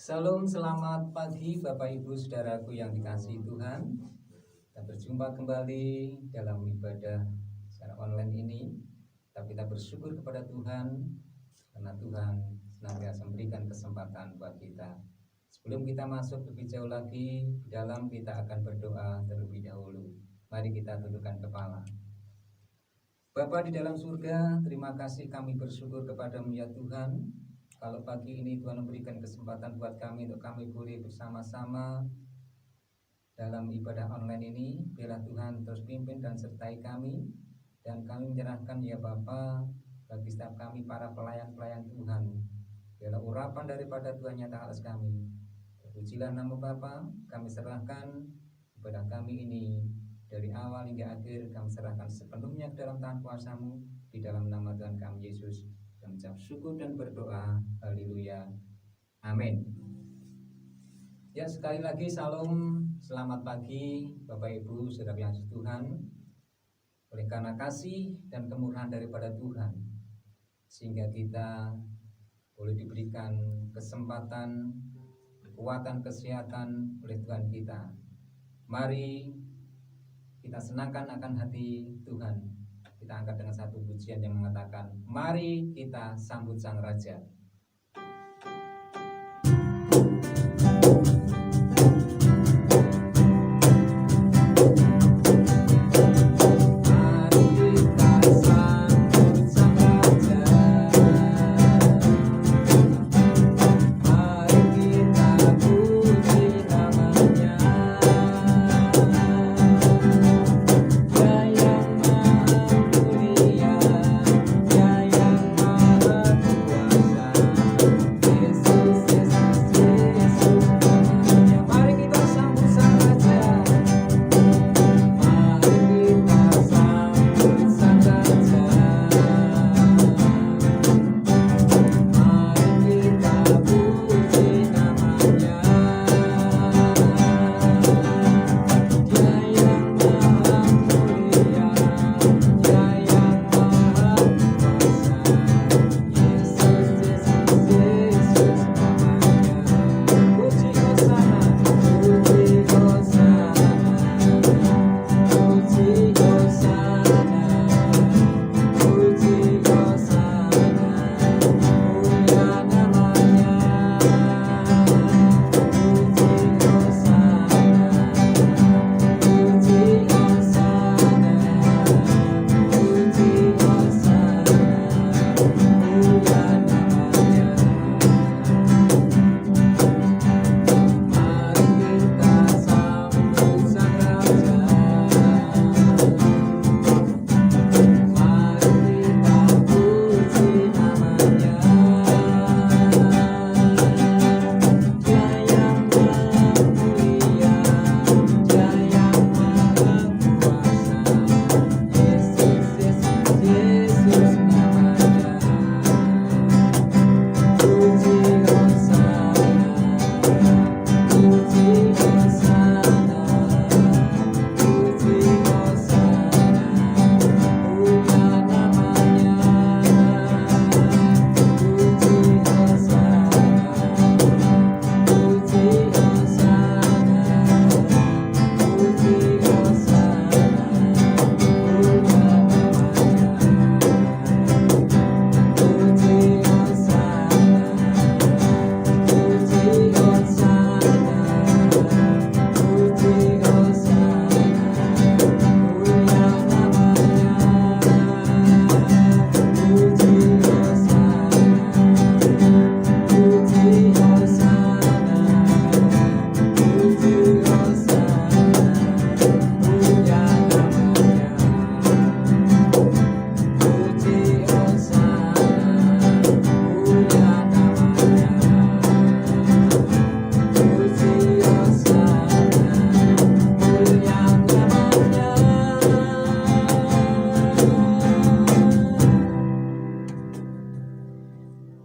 Salam, selamat pagi Bapak Ibu Saudaraku yang dikasihi Tuhan. Kita berjumpa kembali dalam ibadah secara online ini. Kita bersyukur kepada Tuhan karena Tuhan senantiasa memberikan kesempatan buat kita. Sebelum kita masuk lebih jauh lagi di dalam, kita akan berdoa terlebih dahulu. Mari kita tundukkan kepala. Bapa di dalam surga, terima kasih kami bersyukur kepada-Mu ya Tuhan. Kalau pagi ini Tuhan memberikan kesempatan buat kami untuk kami boleh bersama-sama dalam ibadah online ini, biarlah Tuhan terus pimpin dan sertai kami. Dan kami menyerahkan ya Bapa bagi setiap kami para pelayan-pelayan Tuhan. Biarlah urapan daripada Tuhan nyata atas kami. Terpujilah nama Bapa, kami serahkan ibadah kami ini dari awal hingga akhir, kami serahkan sepenuhnya ke dalam tangan kuasa-Mu di dalam nama Tuhan kami Yesus. Kami ucap syukur dan berdoa, haleluya, amin. Ya, sekali lagi salam, selamat pagi Bapak Ibu Saudara yang Tuhan. Oleh karena kasih dan kemurahan daripada Tuhan, sehingga kita boleh diberikan kesempatan, kekuatan, kesehatan oleh Tuhan kita. Mari kita senangkan akan hati Tuhan. Kita angkat dengan satu pujian yang mengatakan, mari kita sambut Sang Raja.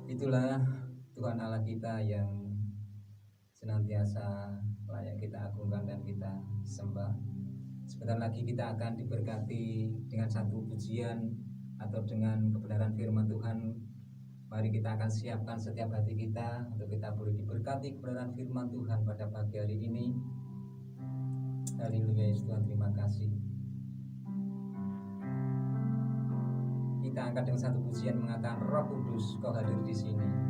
Itulah Tuhan Allah kita yang senantiasa layak kita agungkan dan kita sembah. Sebentar lagi kita akan diberkati dengan satu pujian atau dengan kebenaran firman Tuhan Mari kita akan siapkan setiap hati kita untuk kita boleh diberkati kebenaran firman Tuhan pada pagi hari ini. Haleluya, Yesus Tuhan, terima kasih. Kita angkat dengan satu pujian mengatakan, Roh Kudus, Kau hadir di sini.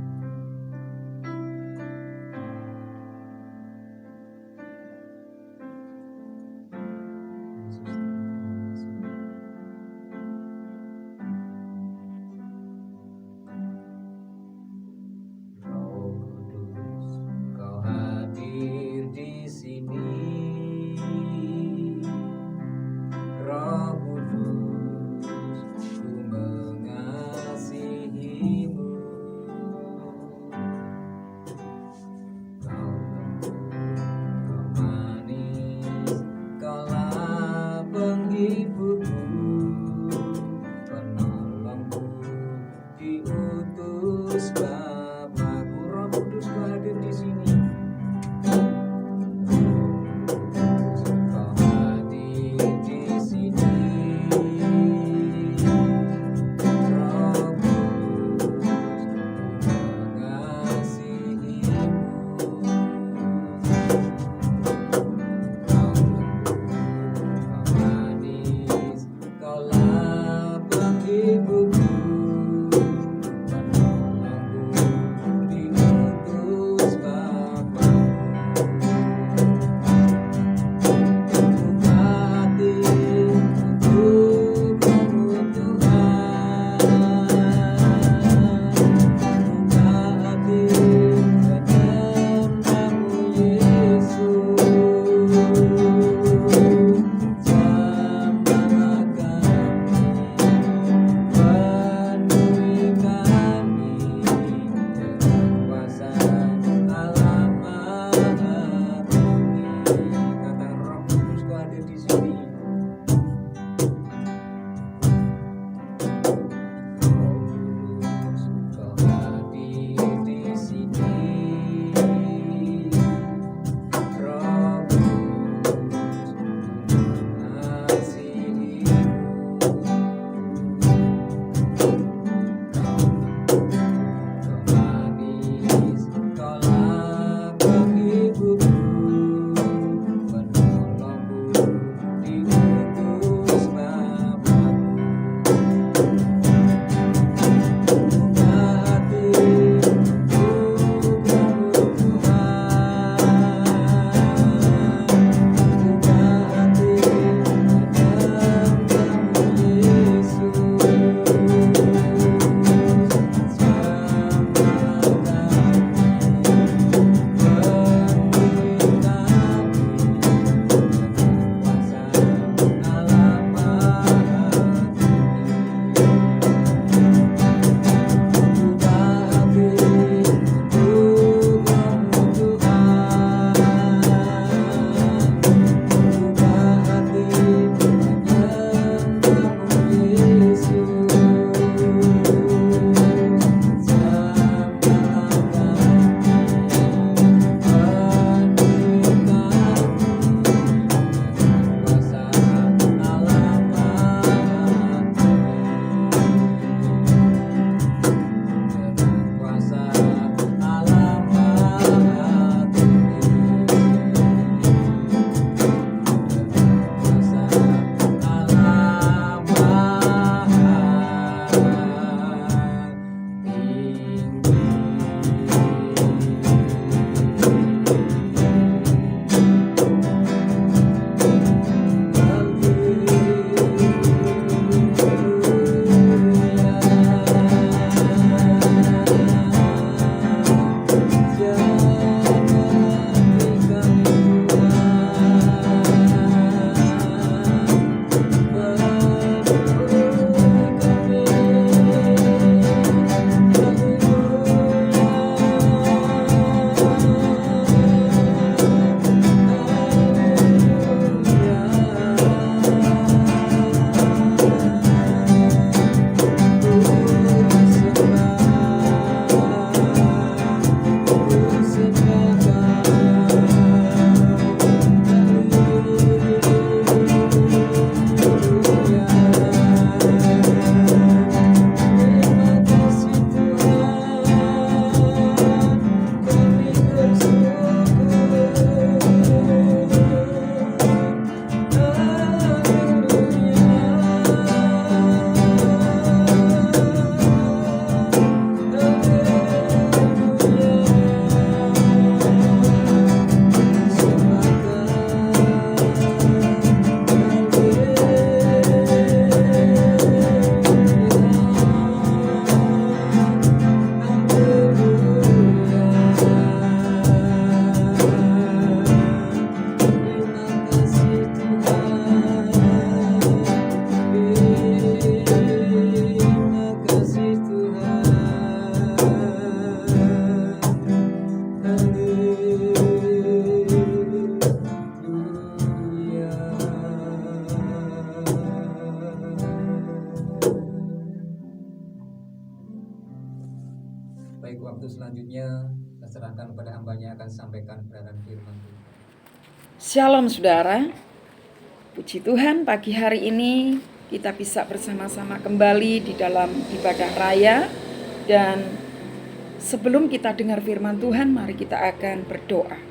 hanya akan sampaikan kebenaran firman Tuhan. Shalom saudara, puji Tuhan pagi hari ini kita bisa bersama-sama kembali di dalam ibadah raya. Dan sebelum kita dengar firman Tuhan, mari kita akan berdoa.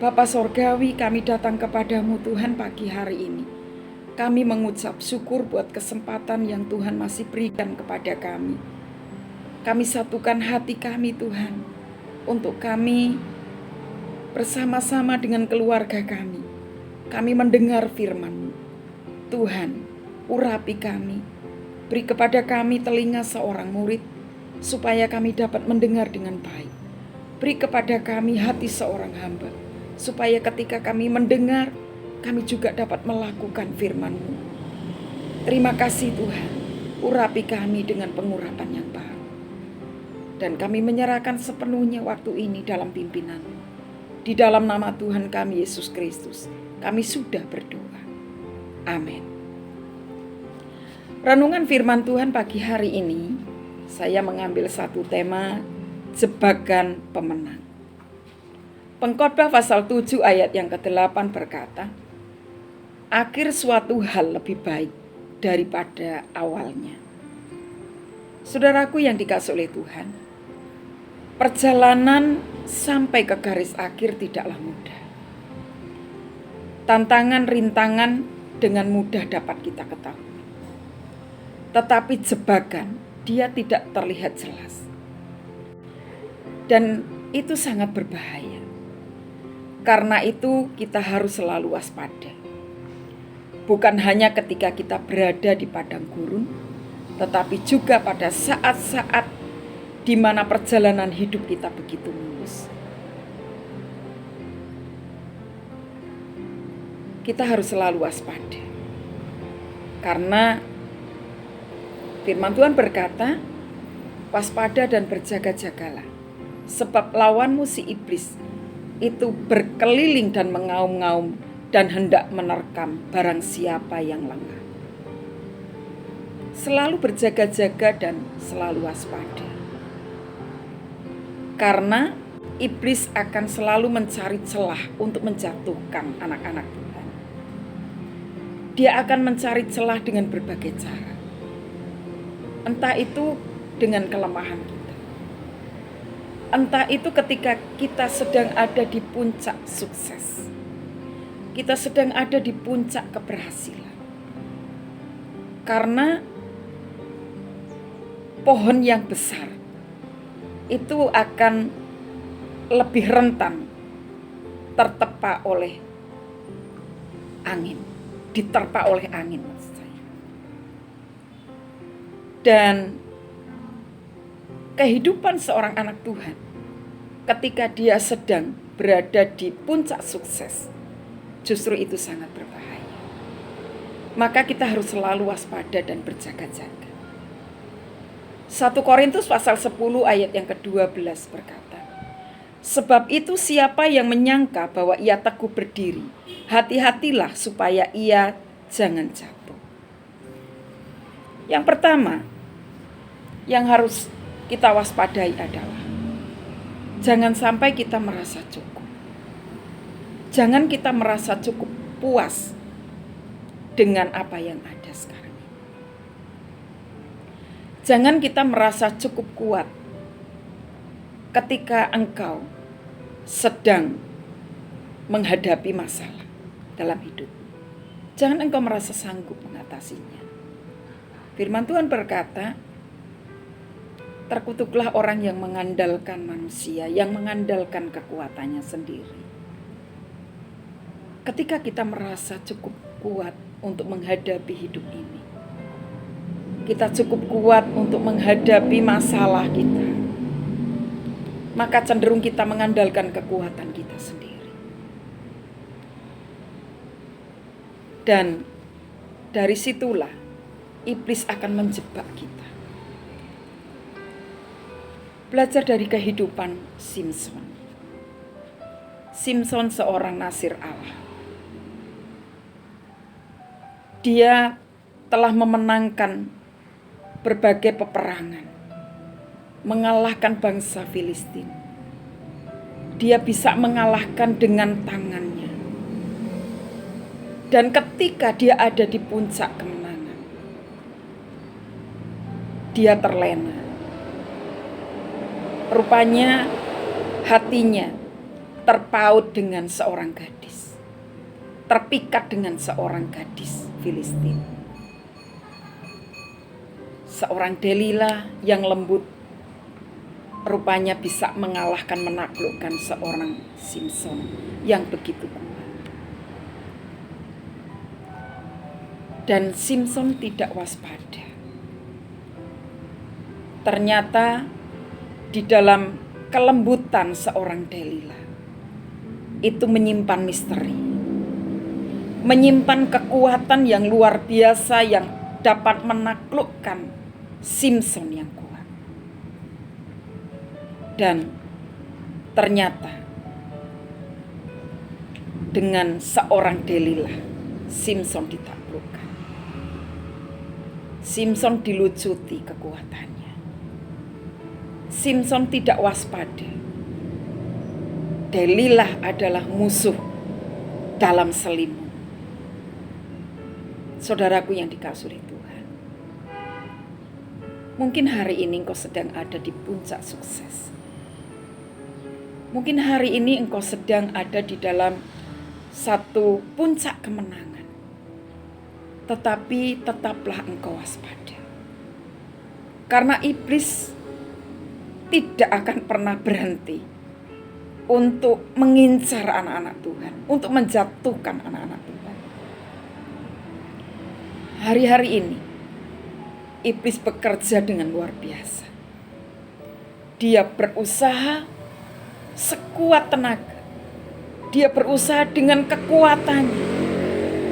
Bapa Sorgawi, kami datang kepadamu Tuhan pagi hari ini. Kami mengucap syukur buat kesempatan yang Tuhan masih berikan kepada kami. Kami satukan hati kami Tuhan, untuk kami bersama-sama dengan keluarga kami mendengar firman-Mu. Tuhan, urapi kami, beri kepada kami telinga seorang murid, supaya kami dapat mendengar dengan baik. Beri kepada kami hati seorang hamba, supaya ketika kami mendengar, kami juga dapat melakukan firman-Mu. Terima kasih Tuhan, urapi kami dengan pengurapan yang baru. Dan kami menyerahkan sepenuhnya waktu ini dalam pimpinan-Mu. Di dalam nama Tuhan kami Yesus Kristus, kami sudah berdoa. Amin. Renungan firman Tuhan pagi hari ini, saya mengambil satu tema, jebakan pemenang. Pengkhotbah pasal 7 ayat yang ke-8 berkata, akhir suatu hal lebih baik daripada awalnya. Saudaraku yang dikasihi oleh Tuhan, perjalanan sampai ke garis akhir tidaklah mudah. Tantangan, rintangan dengan mudah dapat kita ketahui. Tetapi jebakan, dia tidak terlihat jelas. Dan itu sangat berbahaya. Karena itu kita harus selalu waspada. Bukan hanya ketika kita berada di padang gurun, tetapi juga pada saat-saat di mana perjalanan hidup kita begitu mulus. Kita harus selalu waspada. Karena firman Tuhan berkata, waspada dan berjaga-jagalah. Sebab lawanmu si iblis itu berkeliling dan mengaum-ngaum dan hendak menerkam barang siapa yang lengah. Selalu berjaga-jaga dan selalu waspada. Karena iblis akan selalu mencari celah untuk menjatuhkan anak-anak Tuhan. Dia akan mencari celah dengan berbagai cara. Entah itu dengan kelemahan kita. Entah itu ketika kita sedang ada di puncak sukses. Kita sedang ada di puncak keberhasilan. Karena pohon yang besar itu akan lebih rentan tertepa oleh angin, diterpa oleh angin maksud saya. Dan kehidupan seorang anak Tuhan ketika dia sedang berada di puncak sukses, justru itu sangat berbahaya. Maka kita harus selalu waspada dan berjaga-jaga. 1 Korintus pasal 10 ayat yang ke-12 berkata, sebab itu siapa yang menyangka bahwa ia teguh berdiri, hati-hatilah supaya ia jangan jatuh. Yang pertama yang harus kita waspadai adalah jangan sampai kita merasa cukup. Jangan kita merasa cukup puas dengan apa yang ada sekarang. Jangan kita merasa cukup kuat ketika engkau sedang menghadapi masalah dalam hidup. Jangan engkau merasa sanggup mengatasinya. Firman Tuhan berkata, terkutuklah orang yang mengandalkan manusia, yang mengandalkan kekuatannya sendiri. Ketika kita merasa cukup kuat untuk menghadapi hidup ini, kita cukup kuat untuk menghadapi masalah kita, maka cenderung kita mengandalkan kekuatan kita sendiri. Dan dari situlah iblis akan menjebak kita. Belajar dari kehidupan Simson. Simson seorang nasir Allah. Dia telah memenangkan berbagai peperangan, mengalahkan bangsa Filistin, dia bisa mengalahkan dengan tangannya. Dan ketika dia ada di puncak kemenangan, dia terlena. Rupanya hatinya terpaut dengan seorang gadis, terpikat dengan seorang gadis Filistin. Seorang Delila yang lembut rupanya bisa mengalahkan, menaklukkan seorang Simson yang begitu kuat. Dan Simson tidak waspada. Ternyata di dalam kelembutan seorang Delila itu menyimpan misteri, menyimpan kekuatan yang luar biasa yang dapat menaklukkan Simson yang kuat. Dan ternyata dengan seorang Delila Simson ditaklukkan. Simson dilucuti kekuatannya. Simson tidak waspada. Delila adalah musuh dalam selimut. Saudaraku yang dikasihi Tuhan, mungkin hari ini engkau sedang ada di puncak sukses. Mungkin hari ini engkau sedang ada di dalam satu puncak kemenangan. Tetapi tetaplah engkau waspada. Karena iblis tidak akan pernah berhenti untuk mengincar anak-anak Tuhan, untuk menjatuhkan anak-anak Tuhan. Hari-hari ini iblis bekerja dengan luar biasa. Dia berusaha sekuat tenaga. Dia berusaha dengan kekuatannya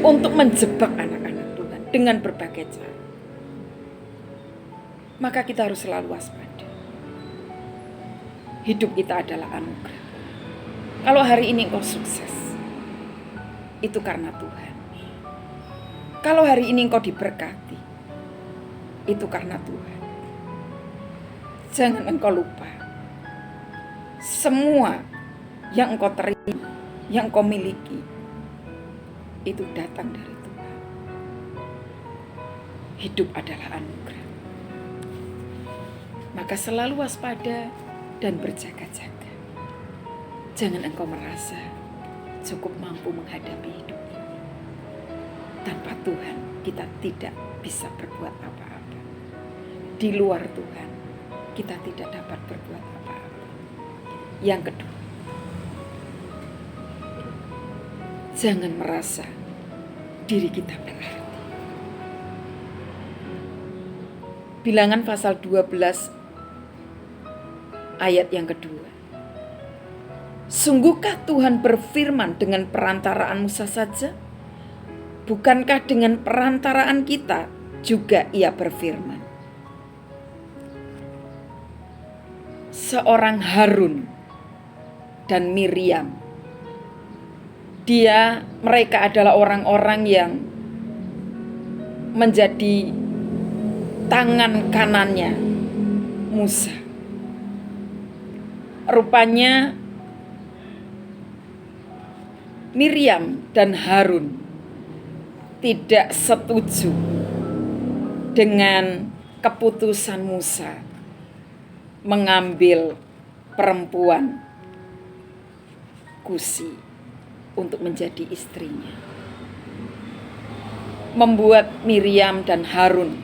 untuk menjebak anak-anak Tuhan dengan berbagai cara. Maka kita harus selalu waspada. Hidup kita adalah anugerah. Kalau hari ini engkau sukses, itu karena Tuhan. Kalau hari ini engkau diberkati, itu karena Tuhan. Jangan engkau lupa, semua yang engkau terima, yang engkau miliki, itu datang dari Tuhan. Hidup adalah anugerah. Maka selalu waspada dan berjaga-jaga. Jangan engkau merasa cukup mampu menghadapi hidup ini. Tanpa Tuhan kita tidak bisa berbuat apa-apa. Di luar Tuhan kita tidak dapat berbuat apa-apa. Yang kedua, jangan merasa diri kita berarti. Bilangan pasal 12 ayat yang kedua. Sungguhkah Tuhan berfirman dengan perantaraan Musa saja? Bukankah dengan perantaraan kita juga Ia berfirman? Seorang Harun dan Miriam, mereka adalah orang-orang yang menjadi tangan kanannya Musa. Rupanya Miriam dan Harun tidak setuju dengan keputusan Musa mengambil perempuan Kusi untuk menjadi istrinya. Membuat Miriam dan Harun,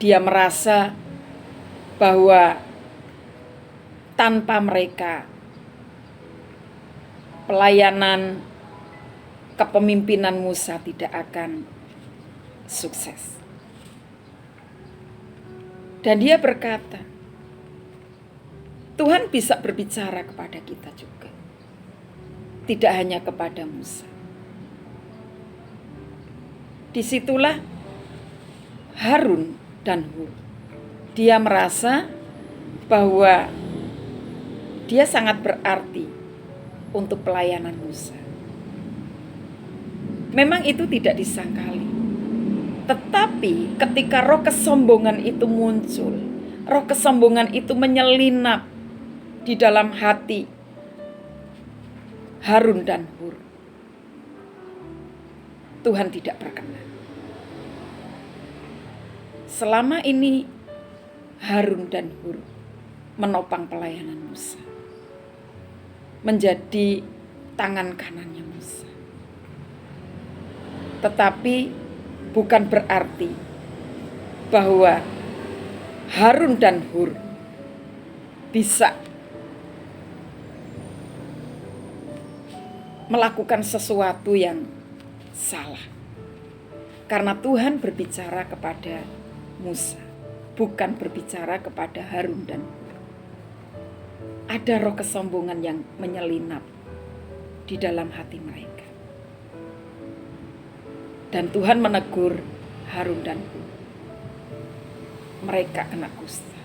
dia merasa bahwa tanpa mereka pelayanan kepemimpinan Musa tidak akan sukses. Dan dia berkata, Tuhan bisa berbicara kepada kita juga. Tidak hanya kepada Musa. Disitulah Harun dan Hur. Dia merasa bahwa dia sangat berarti untuk pelayanan Musa. Memang itu tidak disangkali. Tetapi ketika roh kesombongan itu muncul, roh kesombongan itu menyelinap di dalam hati Harun dan Hur, Tuhan tidak berkenan. Selama ini Harun dan Hur menopang pelayanan Musa, menjadi tangan kanannya Musa. Tetapi bukan berarti bahwa Harun dan Hur bisa melakukan sesuatu yang salah. Karena Tuhan berbicara kepada Musa, bukan berbicara kepada Harun dan Hur. Ada roh kesombongan yang menyelinap di dalam hati mereka. Dan Tuhan menegur Harun dan Hur. Mereka kena kusta.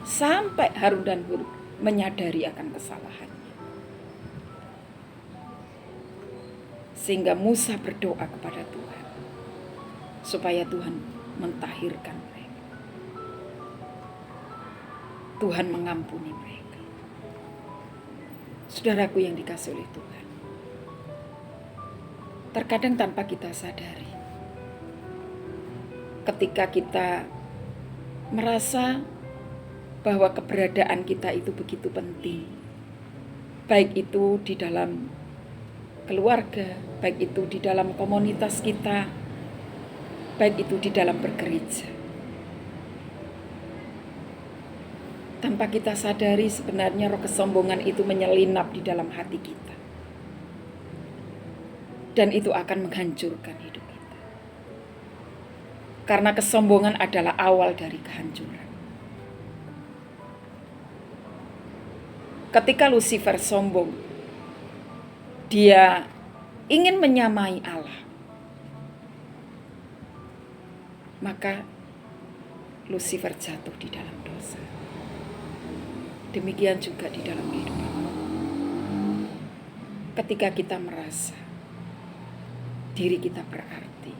Sampai Harun dan Hur menyadari akan kesalahannya. Sehingga Musa berdoa kepada Tuhan, supaya Tuhan mentahirkan mereka. Tuhan mengampuni mereka. Saudaraku yang dikasihi oleh Tuhan, terkadang tanpa kita sadari, ketika kita merasa bahwa keberadaan kita itu begitu penting, baik itu di dalam keluarga, baik itu di dalam komunitas kita, baik itu di dalam bergereja. Tanpa kita sadari sebenarnya roh kesombongan itu menyelinap di dalam hati kita. Dan itu akan menghancurkan hidup kita. Karena kesombongan adalah awal dari kehancuran. Ketika Lucifer sombong, dia ingin menyamai Allah. Maka Lucifer jatuh di dalam dosa. Demikian juga di dalam kehidupan. Ketika kita merasa diri kita berarti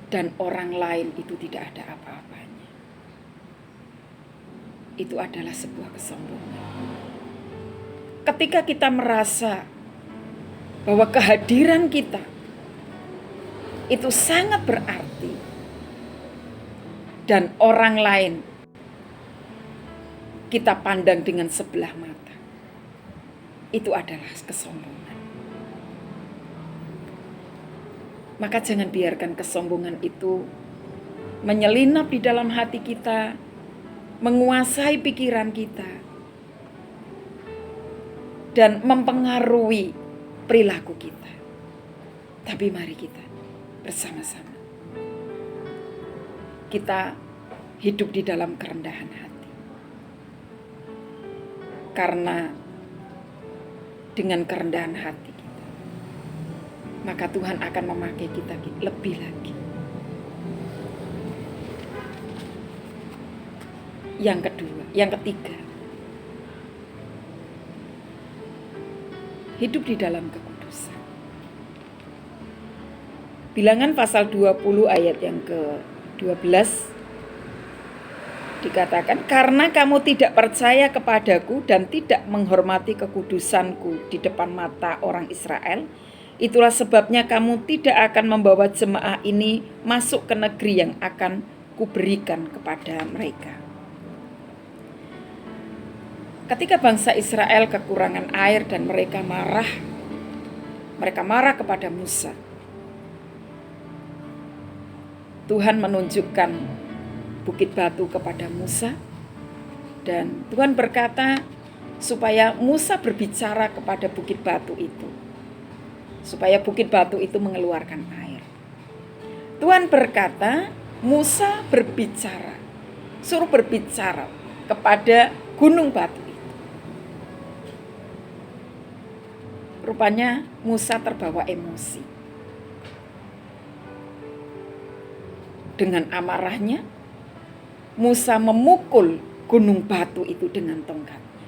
dan orang lain itu tidak ada apa-apanya, itu adalah sebuah kesombongan. Ketika kita merasa bahwa kehadiran kita itu sangat berarti dan orang lain kita pandang dengan sebelah mata, itu adalah kesombongan. Maka jangan biarkan kesombongan itu menyelinap di dalam hati kita, menguasai pikiran kita, dan mempengaruhi perilaku kita. Tapi mari kita bersama-sama kita hidup di dalam kerendahan hati. Karena dengan kerendahan hati kita, maka Tuhan akan memakai kita lebih lagi. Yang ketiga, hidup di dalam kekudusan. Bilangan pasal 20 ayat yang ke-12 dikatakan, karena kamu tidak percaya kepadaku dan tidak menghormati kekudusanku di depan mata orang Israel, itulah sebabnya kamu tidak akan membawa jemaah ini masuk ke negeri yang akan kuberikan kepada mereka. Ketika bangsa Israel kekurangan air dan mereka marah kepada Musa, Tuhan menunjukkan bukit batu kepada Musa, dan Tuhan berkata supaya Musa berbicara kepada bukit batu itu, supaya bukit batu itu mengeluarkan air. Tuhan berkata, Musa berbicara, suruh berbicara kepada gunung batu itu. Rupanya Musa terbawa emosi. Dengan amarahnya, Musa memukul gunung batu itu dengan tongkatnya.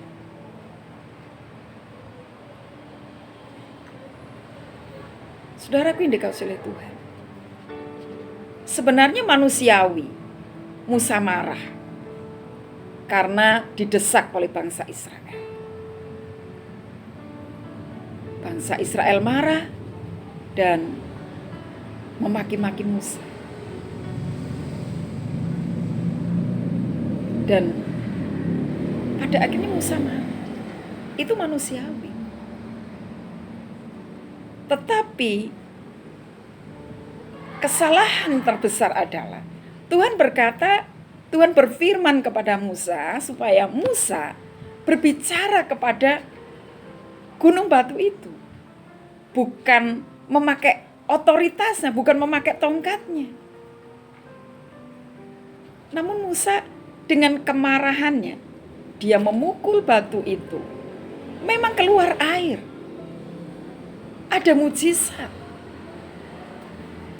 Saudaraku yang dikasihi oleh Tuhan, sebenarnya manusiawi Musa marah. karena didesak oleh bangsa Israel. Bangsa Israel marah dan memaki-maki Musa. Dan pada akhirnya Musa marah. Itu manusiawi. Tetapi kesalahan terbesar adalah Tuhan berfirman kepada Musa supaya Musa berbicara kepada gunung batu itu. Bukan memakai otoritasnya, bukan memakai tongkatnya. Namun Musa dengan kemarahannya, dia memukul batu itu. Memang keluar air. Ada mujizat.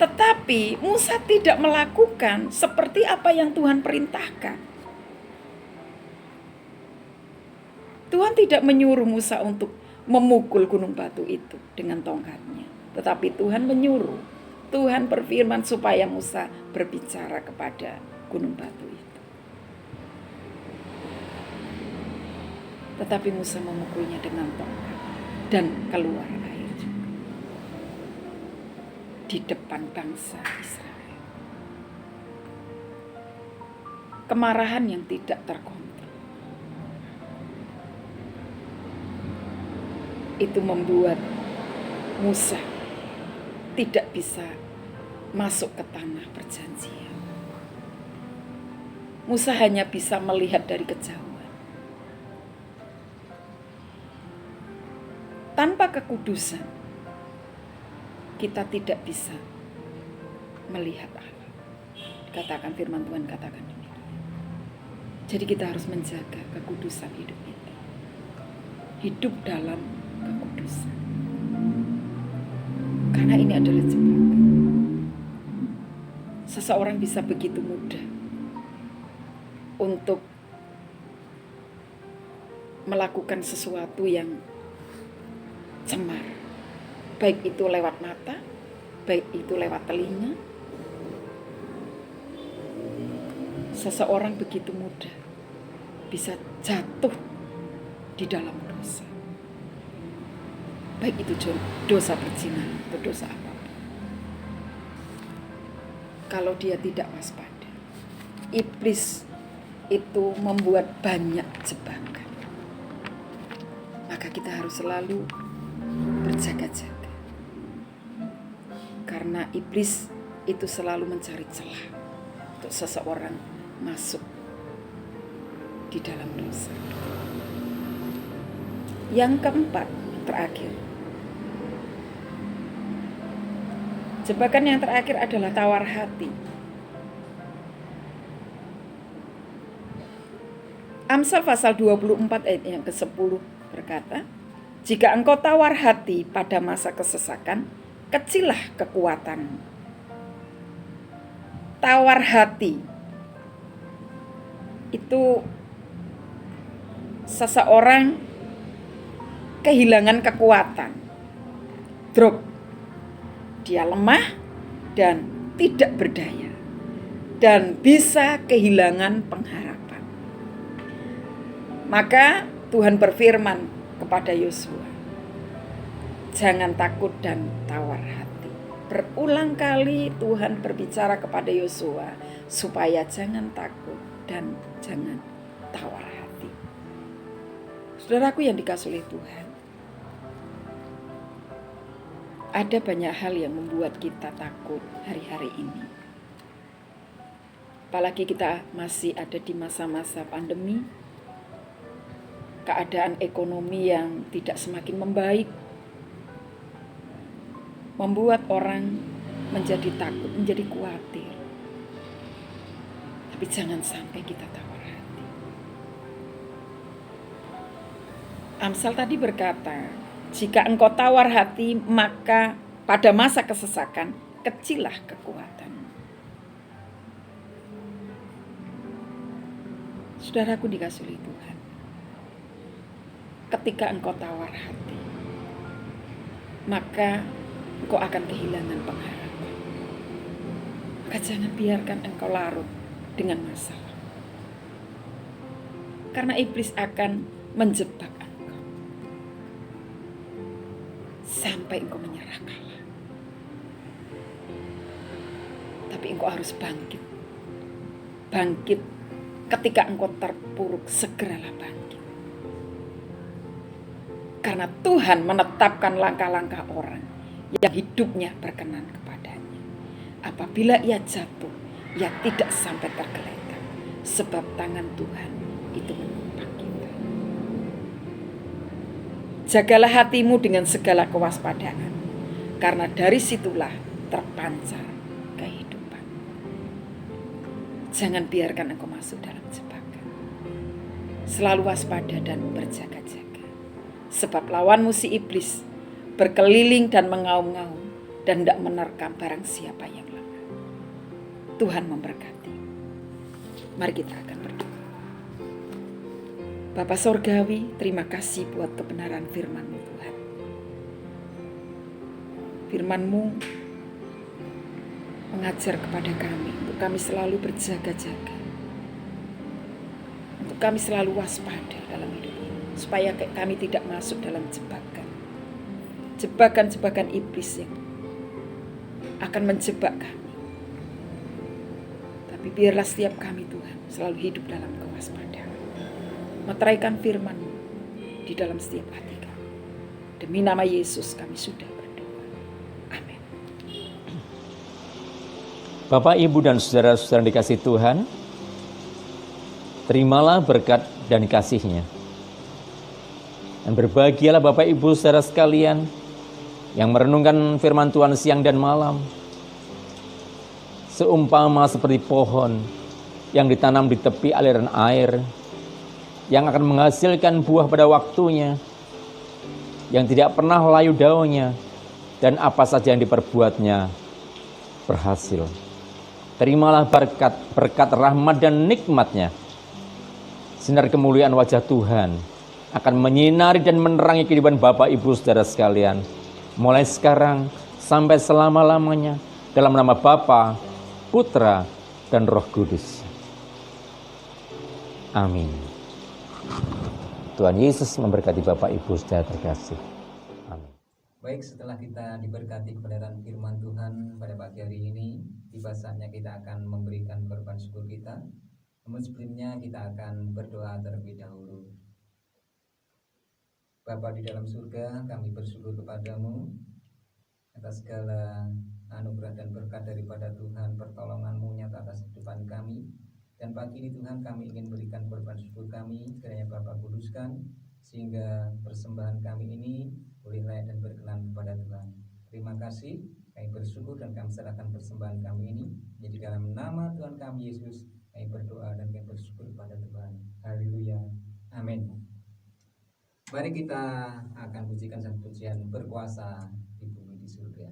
Tetapi Musa tidak melakukan seperti apa yang Tuhan perintahkan. Tuhan tidak menyuruh Musa untuk memukul gunung batu itu dengan tongkatnya. Tetapi Tuhan menyuruh, Tuhan berfirman supaya Musa berbicara kepada gunung batu itu. Tetapi Musa memukulnya dengan tongkat dan keluar air juga di depan bangsa Israel. Kemarahan yang tidak terkontrol itu membuat Musa tidak bisa masuk ke tanah perjanjian. Musa hanya bisa melihat dari kejauhan. Tanpa kekudusan, kita tidak bisa melihat Allah. Katakan firman Tuhan, katakan demikian. Jadi kita harus menjaga kekudusan hidup kita. Hidup dalam kekudusan. Karena ini adalah jebakan. Seseorang bisa begitu mudah untuk melakukan sesuatu yang cemar, baik itu lewat mata, baik itu lewat telinga. Seseorang begitu mudah bisa jatuh di dalam dosa, baik itu dosa perzinahan atau dosa apapun. Kalau dia tidak waspada, iblis itu membuat banyak jebakan. Maka kita harus selalu berjaga-jaga, karena iblis itu selalu mencari celah untuk seseorang masuk di dalam dosa. Yang keempat, terakhir, jebakan yang terakhir adalah tawar hati. Amsal pasal 24 ayat yang ke-10 berkata, jika engkau tawar hati pada masa kesesakan, kecillah kekuatanmu. Tawar hati itu seseorang kehilangan kekuatan, drop, dia lemah dan tidak berdaya, dan bisa kehilangan pengharapan. Maka Tuhan berfirman kepada Yosua, jangan takut dan tawar hati. Berulang kali Tuhan berbicara kepada Yosua supaya jangan takut dan jangan tawar hati. Saudaraku yang dikasihi oleh Tuhan, ada banyak hal yang membuat kita takut hari-hari ini. Apalagi kita masih ada di masa-masa pandemi, keadaan ekonomi yang tidak semakin membaik, membuat orang menjadi takut, menjadi khawatir. Tapi jangan sampai kita tawar hati. Amsal tadi berkata, jika engkau tawar hati, maka pada masa kesesakan, kecillah kekuatan. Saudaraku dikasihi Tuhan, ketika engkau tawar hati, maka engkau akan kehilangan pengharapan. Maka jangan biarkan engkau larut dengan masalah. karena iblis akan menjebak engkau sampai engkau menyerah kalah. Tapi engkau harus bangkit. Bangkit ketika engkau terpuruk, segeralah bangkit. Karena Tuhan menetapkan langkah-langkah orang yang hidupnya berkenan kepadanya. Apabila ia jatuh, ia tidak sampai tergeletak, sebab tangan Tuhan itu menopang kita. Jagalah hatimu dengan segala kewaspadaan, karena dari situlah terpancar kehidupan. Jangan biarkan engkau masuk dalam jebakan. Selalu waspada dan berjaga-jaga, sebab lawanmu si iblis berkeliling dan mengaum-ngaum dan tidak menerkam barang siapa yang lemah. Tuhan memberkati. Mari kita akan berdoa. Bapa Sorgawi, terima kasih buat kebenaran firman-Mu Tuhan. Firman-Mu mengajar kepada kami untuk kami selalu berjaga-jaga, untuk kami selalu waspada dalam hidup ini, supaya kami tidak masuk dalam jebakan iblis yang akan menjebak kami. Tapi biarlah setiap kami Tuhan selalu hidup dalam kewaspadaan, meteraikan firman-Mu di dalam setiap hati kami. Demi nama Yesus kami sudah berdoa. Amin. Bapak, Ibu, dan saudara-saudara yang dikasihi Tuhan, terimalah berkat dan kasih-Nya. Dan berbahagialah Bapak, Ibu, saudara sekalian yang merenungkan firman Tuhan siang dan malam. Seumpama seperti pohon yang ditanam di tepi aliran air, yang akan menghasilkan buah pada waktunya, yang tidak pernah layu daunnya, dan apa saja yang diperbuatnya berhasil. Terimalah berkat rahmat dan nikmat-Nya. Sinar kemuliaan wajah Tuhan akan menyinari dan menerangi kehidupan Bapak, Ibu, saudara sekalian, mulai sekarang sampai selama-lamanya, dalam nama Bapa, Putra, dan Roh Kudus. Amin. Tuhan Yesus memberkati Bapak, Ibu, saudara terkasih. Amin. Baik, setelah kita diberkati kebenaran firman Tuhan pada pagi hari ini, tiba saatnya kita akan memberikan korban syukur kita. Namun sebelumnya kita akan berdoa terlebih dahulu. Bapa di dalam surga, kami bersyukur kepadamu atas segala anugerah dan berkat daripada Tuhan, pertolongan-Mu nyata atas kehidupan kami. Dan pagi ini Tuhan, kami ingin berikan korban syukur kami, kiranya Bapa kuduskan, sehingga persembahan kami ini boleh layak dan berkenan kepada Tuhan. Terima kasih, kami bersyukur dan kami serahkan persembahan kami ini. Jadi dalam nama Tuhan kami Yesus, kami berdoa dan kami bersyukur kepada Tuhan. Haleluya. Amin. Mari kita akan pujikan satu pujian berkuasa di bumi di surga.